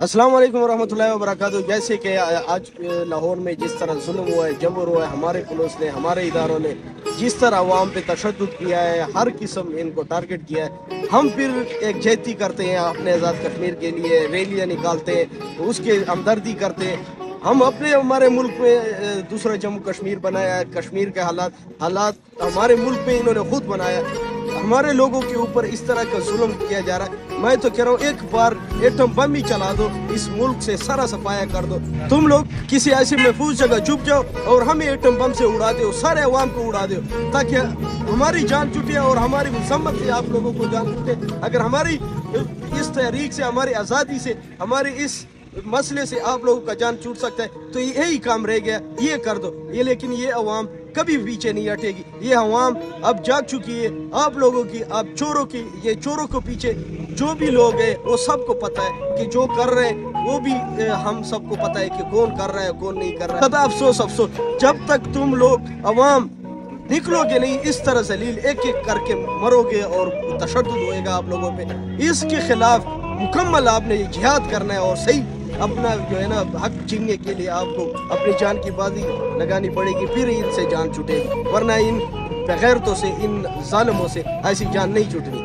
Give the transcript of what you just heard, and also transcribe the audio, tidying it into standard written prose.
अस्सलाम वालेकुम रहमतुल्लाहि व बरकातहू। जैसे कि आज लाहौर में जिस तरह जुल्म हुआ है, जबर हुआ है, हमारे पुलिस ने, हमारे इदारों ने जिस तरह अवाम पे तशद्दुद किया है, हर किस्म इनको टारगेट किया है, हम फिर एक जहती करते हैं अपने आज़ाद कश्मीर के लिए, रैलियाँ निकालते हैं, उसके हमदर्दी करते हैं। हम अपने हमारे मुल्क में दूसरा जम्मू कश्मीर बनाया है। कश्मीर के हालात हमारे मुल्क में इन्होंने खुद बनाया। हमारे लोगों के ऊपर इस तरह का जुल्म किया जा रहा है। मैं तो कह रहा हूँ एक बार एटम बम ही चला दो, इस मुल्क से सारा सफाया कर दो। तुम लोग किसी ऐसी महफूज जगह छुप जाओ और हमें एटम बम से उड़ा दो, सारे अवाम को उड़ा दो, ताकि हमारी जान छूटे और हमारी मुसम्मत से आप लोगों को जान छूटे। अगर हमारी इस तहरीक से, हमारी आज़ादी से, हमारे इस मसले से आप लोगों का जान छूट सकता है तो यही काम रह गया, ये कर दो। ये लेकिन ये अवाम कभी पीछे नहीं हटेगी। ये अवाम अब जाग चुकी है आप लोगों की, आप चोरों की। ये चोरों को पीछे जो भी लोग हैं वो सबको पता है कि जो कर रहे हैं वो भी हम सबको पता है कि कौन कर रहा है कौन नहीं कर रहा है। सदा अफसोस अफसोस, जब तक तुम लोग अवाम निकलोगे नहीं, इस तरह जलील एक एक करके मरोगे और तशद्दुद होएगा आप लोगों पे। इसके खिलाफ मुकम्मल आपने जिहाद करना है और सही अपना जो है ना हक छीनने के लिए आपको अपनी जान की बाजी लगानी पड़ेगी, फिर इनसे जान छूटेगी। वरना इन बेगैरतों से, इन जालिमों से ऐसी जान नहीं छूटनी।